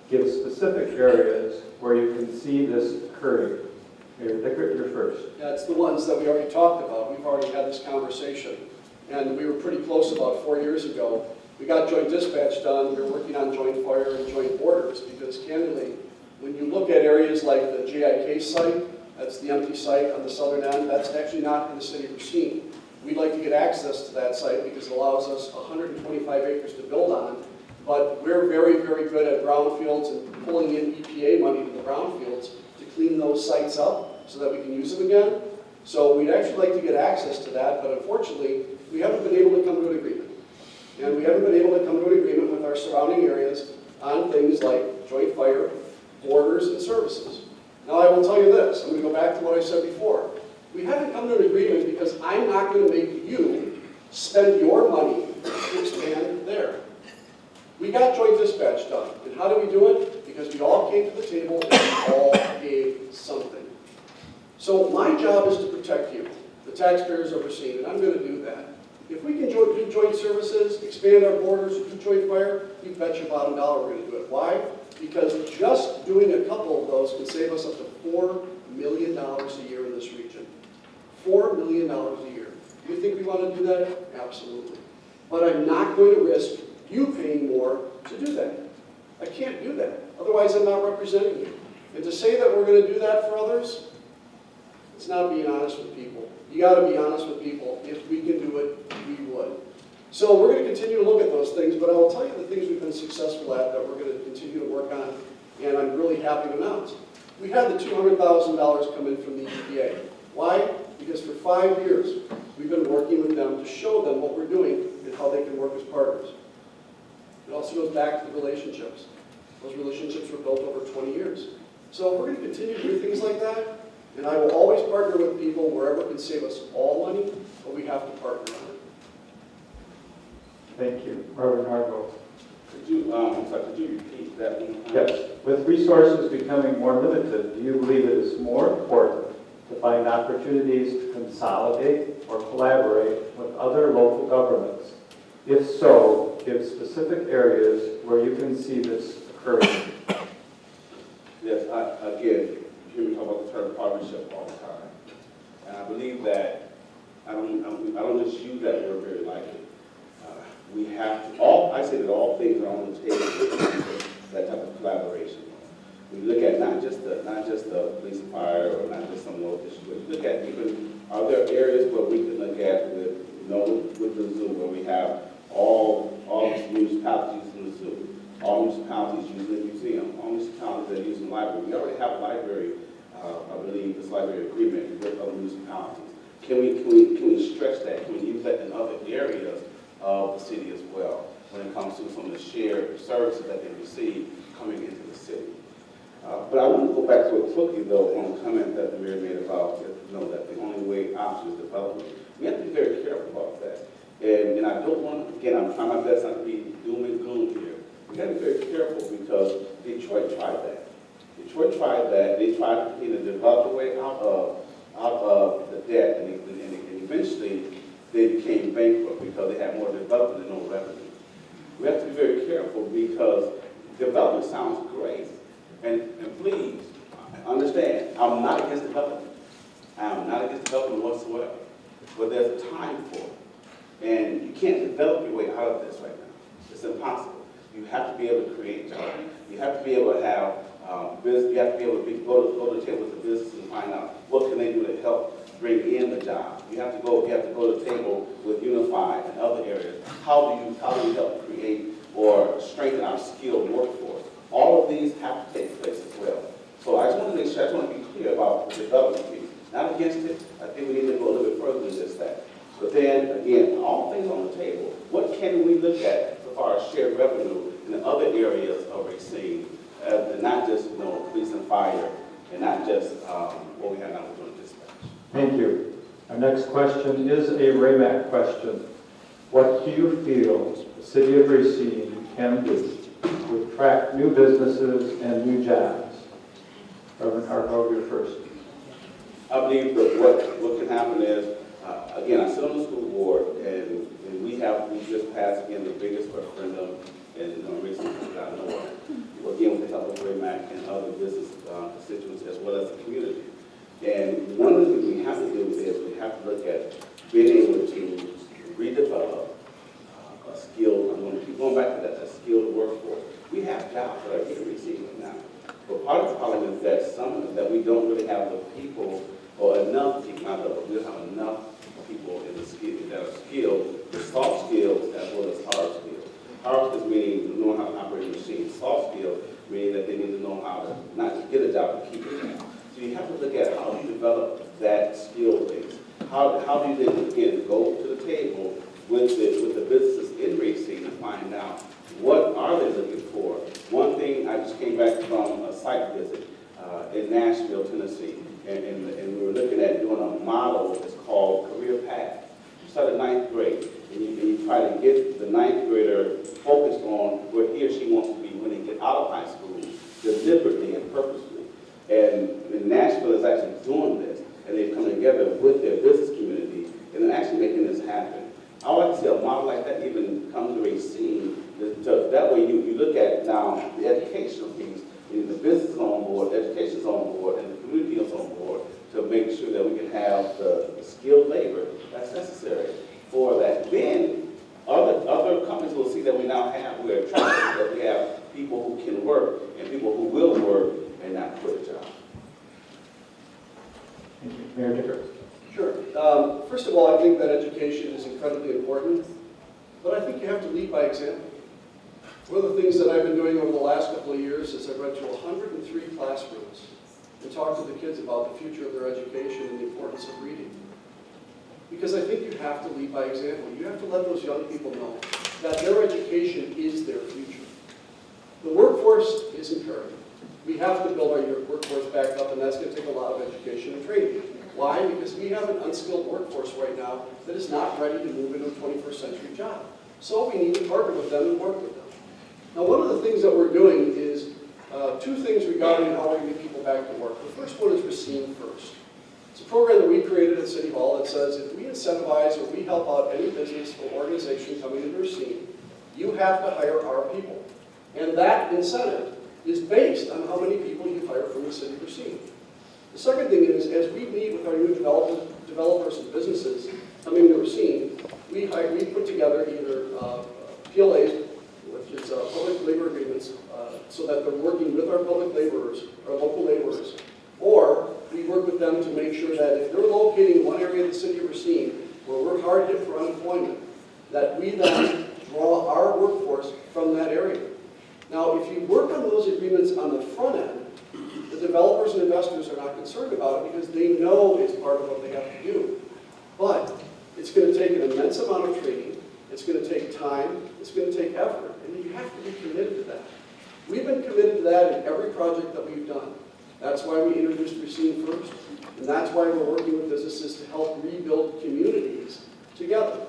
give specific areas where you can see this occurring. Mayor Dickert, you're first. Yeah, it's the ones that we already talked about. We've already had this conversation. And we were pretty close about 4 years ago. We got joint dispatch done. We were working on joint fire and joint borders because, candidly, when you look at areas like the JIK site, that's the empty site on the southern end, that's actually not in the city of Racine. We'd like to get access to that site because it allows us 125 acres to build on. But we're very, very good at brownfields and pulling in EPA money to the brownfields to clean those sites up so that we can use them again. So we'd actually like to get access to that, but unfortunately, we haven't been able to come to an agreement. And we haven't been able to come to an agreement with our surrounding areas on things like joint fire, borders, and services. Now, I will tell you this. I'm going to go back to what I said before. We haven't come to an agreement because I'm not going to make you spend your money to expand there. We got joint dispatch done. And how do we do it? Because we all came to the table and we all gave something. So my job is to protect you, the taxpayers of Racine, and I'm going to do that. If we can do joint services, expand our borders, do joint fire, you bet your bottom dollar we're going to do it. Why? Because just doing a couple of those can save us up to $4 million a year in this region. $4 million a year. Do you think we want to do that? Absolutely. But I'm not going to risk you paying more to do that. I can't do that. Otherwise, I'm not representing you. And to say that we're going to do that for others, it's not being honest with people. You got to be honest with people. If we can do it, we would. So we're going to continue to look at those things, but I will tell you the things we've been successful at that we're going to continue to work on, and I'm really happy to announce. We had the $200,000 come in from the EPA. Why? Because for 5 years, we've been working with them to show them what we're doing and how they can work as partners. It also goes back to the relationships. Those relationships were built over 20 years. So we're going to continue to do things like that, and I will always partner with people wherever it can save us all money, but we have to partner on it. Thank you. Reverend Hargrove. Could you repeat that one? Yes. With resources becoming more limited, do you believe it is more important to find opportunities to consolidate or collaborate with other local governments? If so, give specific areas where you can see this occurring. Yes, again, you hear me talk about the term partnership all the time. And I believe that, I don't just use that word very lightly. We have to, I say that all things are on the table with that type of collaboration. We look at not just the police and fire, or not just some local issue, but we look at even, are there areas where we can look at with, with the zoo, where we have all municipalities using the zoo, all municipalities using the museum, all municipalities that are using the library. We already have a library, I believe, this library agreement with other municipalities. Can we stretch that? Can we use that in other areas of the city as well, when it comes to some of the shared services that they receive coming into the city? But I want to go back to it quickly, though, on the comment that the mayor made about, that the only way option is development. We have to be very careful about that. And I don't want, again, I'm trying my best not to be doom and gloom here. We got to be very careful because Detroit tried that. Detroit tried that. They tried to develop a way out of the debt, and eventually they became bankrupt because they had more development and no revenue. We have to be very careful because development sounds great. And please, understand, I'm not against development. I'm not against development whatsoever. But there's a time for it. And you can't develop your way out of this right now. It's impossible. You have to be able to create jobs. You have to be able to have business. You have to be able to go to the table with the business and find out what can they do to help bring in the job. You have to go to the table with Unified and other areas. How do we help create or strengthen our skilled workforce? All of these have to take place as well. So I just want to make sure, I just want to be clear about the development piece. Not against it. I think we need to go a little bit further than just that. But then, again, all things on the table. What can we look at as far as shared revenue in the other areas of Racine, and not just police and fire, and not just what we have now with dispatch? Thank you. Our next question is a RAMAC question. What do you feel the city of Racine can do to attract new businesses and new jobs? Reverend Hargrove, you're first. I believe that what can happen is, again, I sit on the school board, and we just passed, again, the biggest referendum in Racine that I know of. Again, with the help of RAMAC and other business constituents, as well as the community. And one of the things we have to do is we have to look at being able to redevelop a skilled, I'm going to keep going back to that, a skilled workforce. We have jobs that are here receiving now. But part of the problem is that we don't really have the people, or enough people, not the, we don't have enough people in the skill that are skilled, the soft skills as well as hard skills. Hard skills meaning knowing how to operate a machine. Soft skills meaning that they need to know how to not just get a job, but keep a job. So you have to look at how do you develop that skill base. How do you then, again, go to the table with the businesses in Racine and find out what are they looking for. One thing, I just came back from a site visit in Nashville, Tennessee, and we were looking at doing a model that's called Career Path. You start at 9th grade, and you try to get the 9th grader focused on where he or she wants to be when they get out of high school, deliberately and purposefully. And Nashville is actually doing this, and they've come together with their business community, and they're actually making this happen. I would like to see a model like that even come to Racine. That way you look at now the educational piece, the business is on board, education is on board, and the community is on board to make sure that we can have the skilled labor that's necessary for that. Then other companies will see that we now have, we're attractive, that we have people who can work and people who will work and not quit a job. Thank you. Mayor Dicker. Sure. First of all, I think that education is incredibly important, but I think you have to lead by example. One of the things that I've been doing over the last couple of years is I've went to 103 classrooms and talked to the kids about the future of their education and the importance of reading. Because I think you have to lead by example. You have to let those young people know that their education is their future. The workforce is imperative. We have to build our workforce back up, and that's going to take a lot of education and training. Why? Because we have an unskilled workforce right now that is not ready to move into a 21st century job. So we need to partner with them and work with them. Now, one of the things that we're doing is two things regarding how we get people back to work. The first one is Racine First. It's a program that we created at City Hall that says if we incentivize or we help out any business or organization coming into Racine, you have to hire our people. And that incentive is based on how many people you hire from the city of Racine. The second thing is, as we meet with our new developers and businesses coming to Racine, we put together either PLAs, which is public labor agreements, so that they're working with our public laborers, our local laborers, or we work with them to make sure that if they're located in one area of the city of Racine where we're hard hit for unemployment, that we then draw our workforce from that area. Now, if you work on those agreements on the front end, the developers and investors are not concerned about it because they know it's part of what they have to do. But it's going to take an immense amount of training, it's going to take time, it's going to take effort, and you have to be committed to that. We've been committed to that in every project that we've done. That's why we introduced Racine First, and that's why we're working with businesses to help rebuild communities together.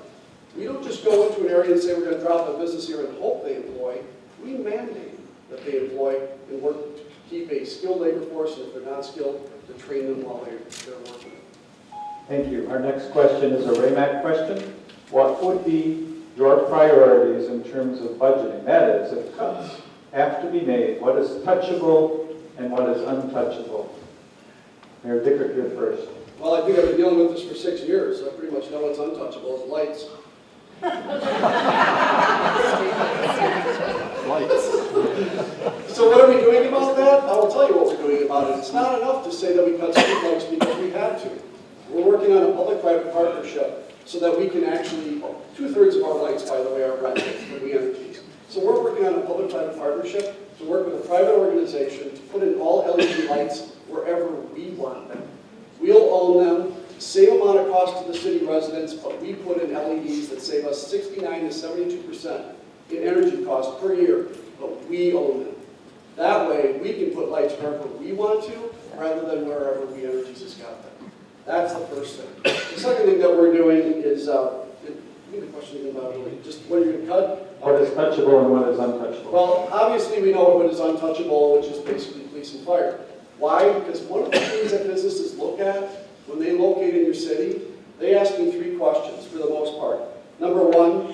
We don't just go into an area and say we're going to drop a business here and hope they employ. We mandate that they employ and work to keep a skilled labor force, and if they're not skilled, to train them while they're working. Thank you. Our next question is a RAMAC question. What would be your priorities in terms of budgeting? That is, if cuts have to be made, what is touchable and what is untouchable? Mayor Dickert, you're first. Well, I think I've been dealing with this for 6 years, so I pretty much know what's untouchable is lights. So what are we doing about that? I will tell you what we're doing about it. It's not enough to say that we cut street lights because we had to. We're working on a public-private partnership so that we can actually, 2/3 of our lights, by the way, are rented from the energies. So we're working on a public-private partnership to work with a private organization to put in all LED lights wherever we want them. We'll own them, same amount of cost to the city residents, but we put in LEDs that save us 69 to 72% in energy costs per year, but we own them. That way, we can put lights wherever we want to, rather than wherever We Energies has got them. That's the first thing. The second thing that we're doing is, give me the question again about really just what you're going to cut. What is touchable and what is untouchable? Well, obviously we know what is untouchable, which is basically police and fire. Why? Because one of the things that businesses look at when they locate in your city, they ask me 3 questions for the most part. Number 1,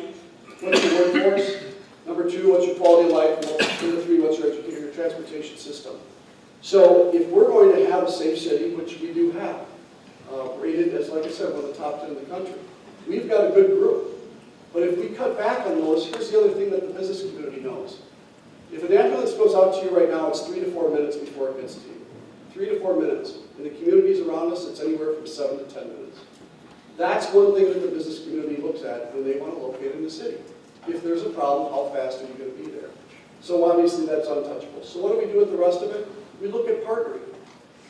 what's your workforce? Number 2, what's your quality of life? And number 3, what's your transportation system? So if we're going to have a safe city, which we do have, rated as, like I said, one of the top 10 in the country, we've got a good group. But if we cut back on those, here's the other thing that the business community knows. If an ambulance goes out to you right now, it's 3 to 4 minutes before it gets to you. 3 to 4 minutes. In the communities around us, it's anywhere from 7 to 10 minutes. That's one thing that the business community looks at when they want to locate in the city. If there's a problem, how fast are you going to be there? So obviously that's untouchable. So what do we do with the rest of it? We look at partnering.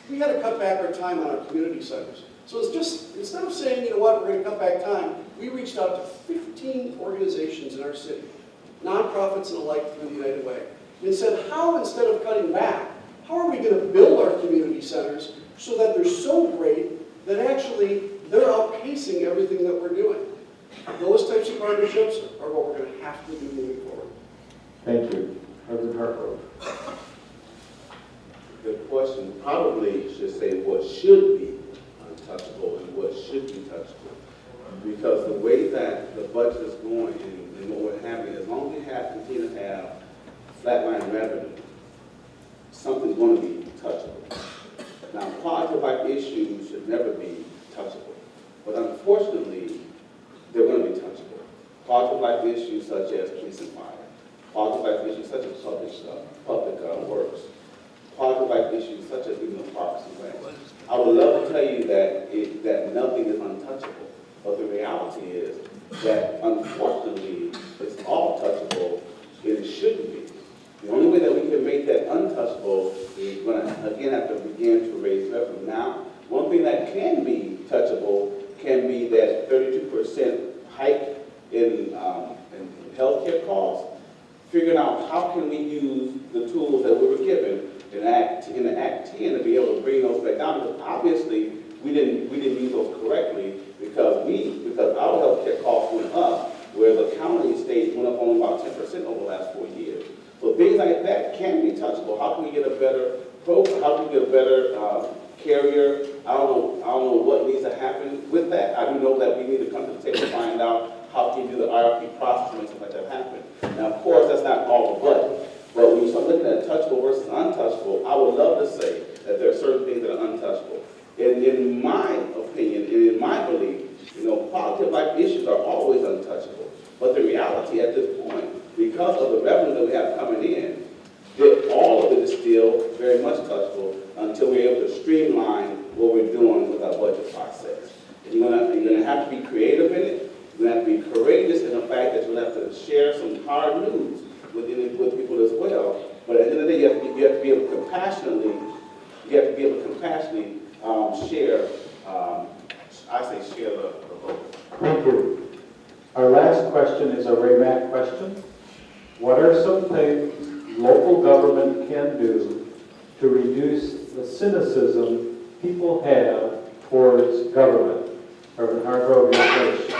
We had to cut back our time on our community centers. So it's just, instead of saying, you know what, we're going to cut back time, we reached out to 15 organizations in our city, nonprofits and the like through the United Way, and said, how, instead of cutting back, how are we going to build our community centers so that they're so great that actually they're outpacing everything that we're doing? Those types of partnerships are what we're going to have to do moving forward. Thank you. President Hargrove. The question probably should say what should be untouchable and what should be touchable. Because the way that the budget is going and what we're having, as long as we continue to have flatline revenue, something's going to be touchable. Now, quality of life issues should never be touchable. But unfortunately, they're going to be touchable. Quality of life issues such as police and fire. Quality of life issues such as public works. Quality of life issues such as even the parks and rec. I would love to tell you that nothing is untouchable, but the reality is that unfortunately it's all touchable and it shouldn't be. The only way that we can make that untouchable is going to again have to begin to raise revenue. Now, one thing that can be touchable can be that 32% hike in healthcare costs. Figuring out how can we use the tools that we were given in Act 10 to be able to bring those back down, because obviously we didn't use those correctly because our healthcare costs went up, where the county states went up only about 10% over the last 4 years. So things like that can be touchable. How can we get a better program? How can we get a better carrier? I don't know know what needs to happen with that. I do know that we need to come to the table and find out how can you do the RFP process and stuff like that happen. Now, of course, that's not all the budget, but when you start looking at touchable versus untouchable, I would love to say that there are certain things that are untouchable. In my opinion, and in my belief, quality of life issues are always untouchable. But the reality at this point, because of the revenue that we have coming in, that all of it is still very much touchable until we're able to streamline what we're doing with our budget process. And you're gonna have to be creative in it. You're gonna have to be courageous in the fact that you'll have to share some hard news with people as well. But at the end of the day, you have to be able to compassionately share. Share the vote. Thank you. Our last question is a RAMAC question. What are some things local government can do to reduce the cynicism people have towards government? Reverend Hargrove, your first.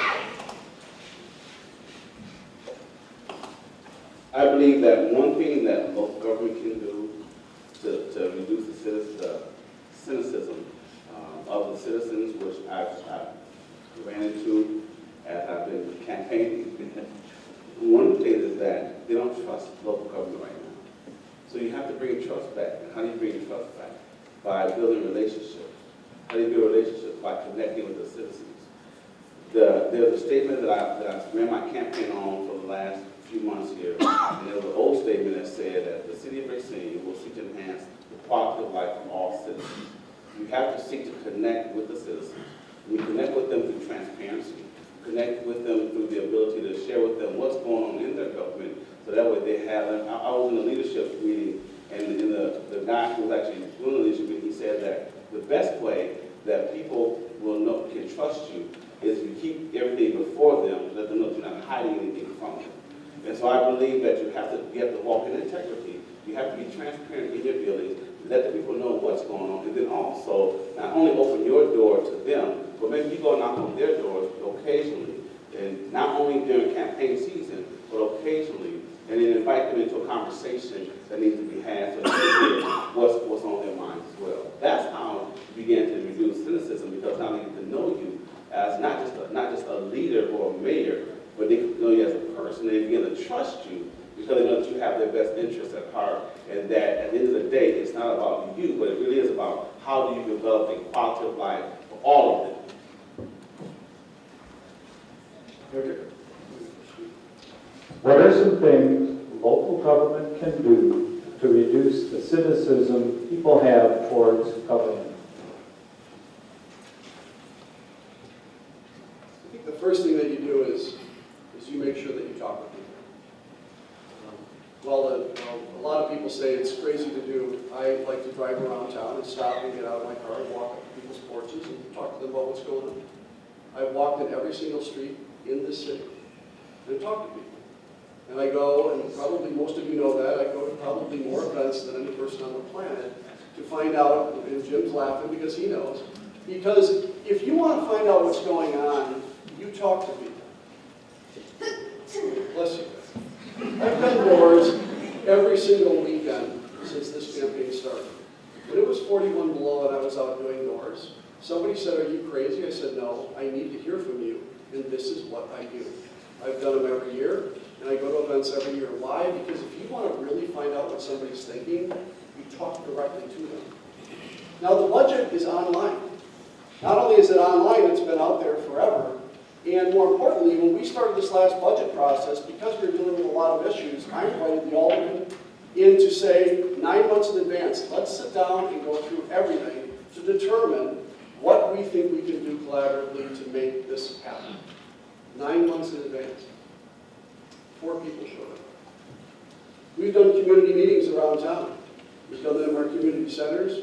I believe that one thing that local government can do to reduce the cynicism of the citizens, which I've ran into as I've been campaigning. One of the things is that they don't trust local government right now. So you have to bring trust back. And how do you bring trust back? By building relationships. How do you build relationships? By connecting with the citizens. There's a statement that I ran my campaign on for the last few months here, and there was an old statement that said that the city of Racine will seek to enhance the quality of life of all citizens. You have to seek to connect with the citizens. We connect with them through transparency, connect with them through the ability to share with them what's going on in their government, so that way they have, I was in a leadership meeting, and the guy who was actually doing the leadership meeting, he said that the best way that people can trust you is you keep everything before them, let them know you're not hiding anything from them. And so I believe that you have to walk in integrity. You have to be transparent in your buildings, let the people know what's going on, and then also not only open your door to them, but maybe you go knock on their doors occasionally, and not only during campaign season, but occasionally, and then invite them into a conversation that needs to be had so that they hear what's on their minds as well. That's how you begin to reduce cynicism, because now they get to know you as not just a leader or a mayor, but they can know you as a person. They begin to trust you because they know that you have their best interests at heart, and that at the end of the day, it's not about you, but it really is about how do you develop a quality of life for all of them. What are some things local government can do to reduce the cynicism people have towards government? I think the first thing that you do is you make sure that you talk with people. A lot of people say it's crazy to do. I like to drive around town and stop and get out of my car and walk up to people's porches and talk to them about what's going on. I've walked in every single street in this city and talk to people. And I go, and probably most of you know that, I go to probably more events than any person on the planet to find out, and Jim's laughing because he knows, because if you want to find out what's going on, you talk to people. Bless you. I've done doors every single weekend since this campaign started. When it was 41 below and I was out doing doors, somebody said, "Are you crazy?" I said, "No, I need to hear from you, and this is what I do." I've done them every year, and I go to events every year. Why? Because if you want to really find out what somebody's thinking, you talk directly to them. Now, the budget is online. Not only is it online, it's been out there forever. And more importantly, when we started this last budget process, because we're dealing with a lot of issues, I invited the aldermen in to say 9 months in advance, let's sit down and go through everything to determine what we think we can do collaboratively to make this happen. 9 months in advance. 4 people showed up. We've done community meetings around town. We've done them in our community centers.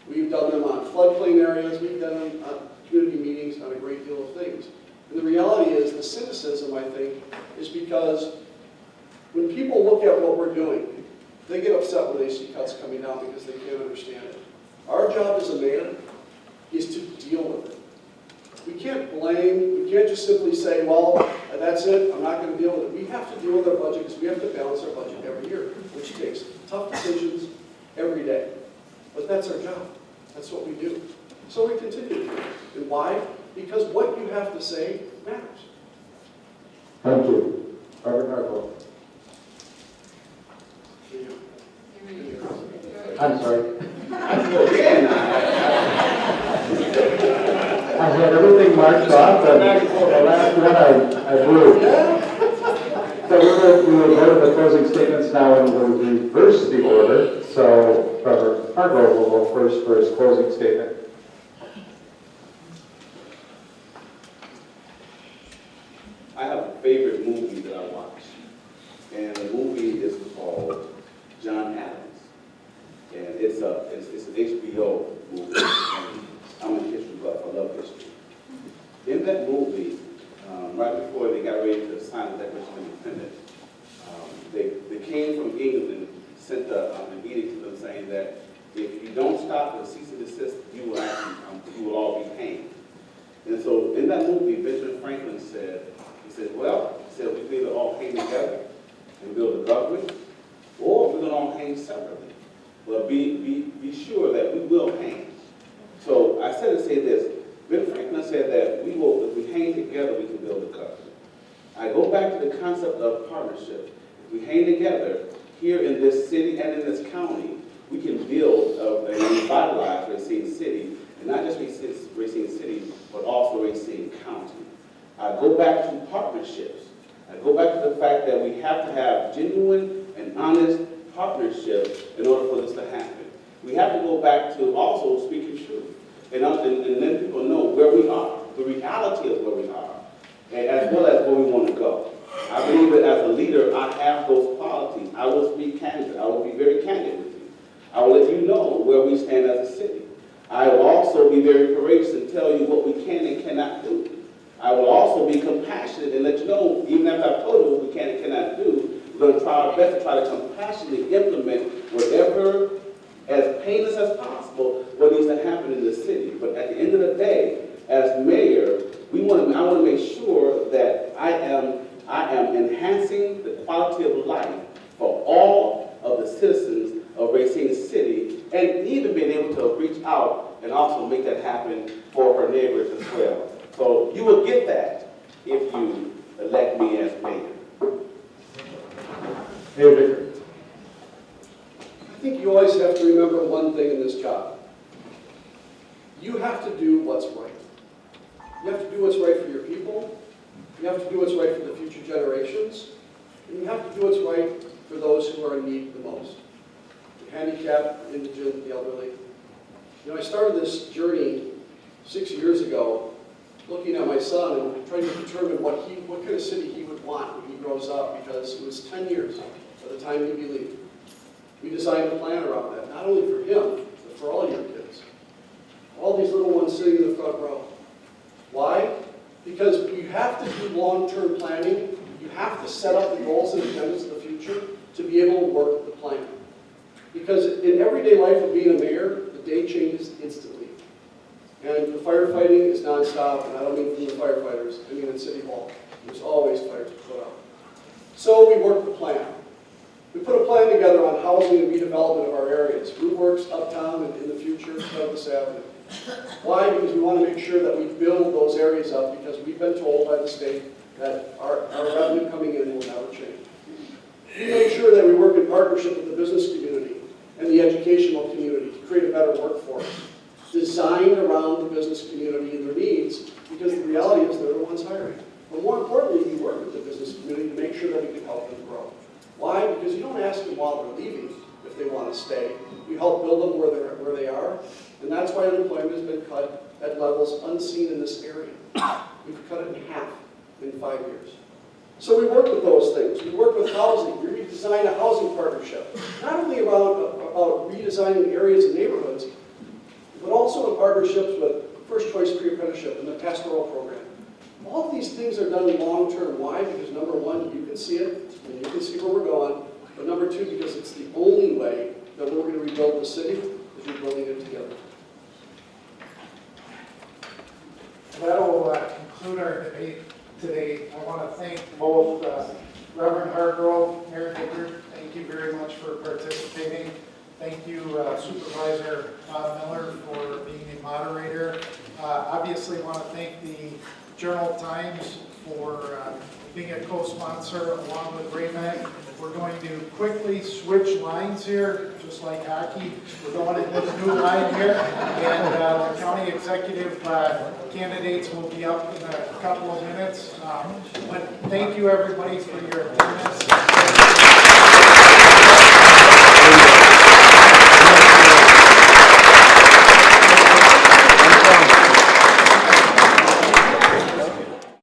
We've done them on floodplain areas. We've done them on community meetings on a great deal of things. And the reality is, the cynicism, I think, is because when people look at what we're doing, they get upset when they see cuts coming down because they can't understand it. Our job as a mayor is to deal with it. We can't blame, we can't just simply say, well, that's it, I'm not going to deal with it. We have to deal with our budget because we have to balance our budget every year, which takes tough decisions every day. But that's our job. That's what we do. So we continue to do it. And why? Because what you have to say matters. Thank you. Reverend Hargrove. I'm sorry. I had everything marked off, and the last one I blew. So we will go to the closing statements now, and we'll reverse the order. So Reverend Hargrove will go first for his closing statement. I have a favorite movie that I watch, and the movie is called John Adams, and it's an HBO movie. And I'm a history buff. I love history. In that movie, right before they got ready to sign the Declaration of Independence, the king from England sent an edict to them saying that if you don't stop and cease and desist, you will all be hanged. And so in that movie, Benjamin Franklin said, we can either all hang together and build a government, or we're going to all hang separately. But be sure that we will hang. So I said to say this, Ben Franklin said that if we hang together, we can build a government. I go back to the concept of partnership. If we hang together here in this city and in this county, we can build and revitalize Racine City, and not just Racine City, but also Racine County. I go back to partnerships. I go back to the fact that we have to have genuine and honest partnerships in order for this to happen. We have to go back to also speaking truth, and then people know where we are, the reality of where we are, and as well as where we want to go. I believe that as a leader, I have those qualities. I will speak candid. I will be very candid with you. I will let you know where we stand as a city. I will also be very courageous and tell you what we can and cannot do. I will also be compassionate and let you know, even after I've told you what we can and cannot do, we're going to try our best to try to compassionately implement whatever, as painless as possible, what needs to happen in the city. But at the end of the day, as mayor, I want to make sure that I am enhancing the quality of life for all of the citizens of Racine City, and even being able to reach out and also make that happen for her neighbors as well. So you will get that if you elect me as mayor. Mayor Dicker. I think you always have to remember one thing in this job. You have to do what's right. You have to do what's right for your people. You have to do what's right for the future generations. And you have to do what's right for those who are in need the most. The handicapped, indigent, the elderly. You know, I started this journey 6 years ago, looking at my son and trying to determine what kind of city he would want when he grows up, because it was 10 years by the time he'd be leaving. We designed a plan around that, not only for him, but for all your kids. All these little ones sitting in the front row. Why? Because you have to do long-term planning. You have to set up the goals and agendas of the future to be able to work the plan. Because in everyday life of being a mayor, the day changes instantly. And the firefighting is nonstop, and I don't mean from the firefighters, I mean in City Hall. There's always fires to put out. So we work the plan. We put a plan together on housing and redevelopment of our areas. Root works uptown and in the future, Douglas Avenue. Why? Because we want to make sure that we build those areas up, because we've been told by the state that our revenue coming in will never change. We make sure that we work in partnership with the business community and the educational community to create a better workforce, designed around the business community and their needs, because the reality is they're the ones hiring. But more importantly, we work with the business community to make sure that we can help them grow. Why? Because you don't ask them while they're leaving if they want to stay. You help build them where they are, and that's why unemployment has been cut at levels unseen in this area. We've cut it in half in 5 years. So we work with those things. We work with housing. We redesign a housing partnership, not only about redesigning areas and neighborhoods, but also in partnerships with First Choice Pre-Apprenticeship and the pastoral program. All of these things are done long-term. Why? Because number one, you can see it, and you can see where we're going. But number two, because it's the only way that we're going to rebuild the city, is rebuilding it together. That will conclude our debate today. I want to thank both Reverend Hargrove, Mayor Dicker. Thank you very much for participating. Thank you Supervisor Miller for being the moderator. Obviously want to thank the Journal-Times for being a co-sponsor along with Racine. We're going to quickly switch lines here, just like hockey. We're going in this new line here, and the county executive candidates will be up in a couple of minutes. But thank you everybody for your attendance.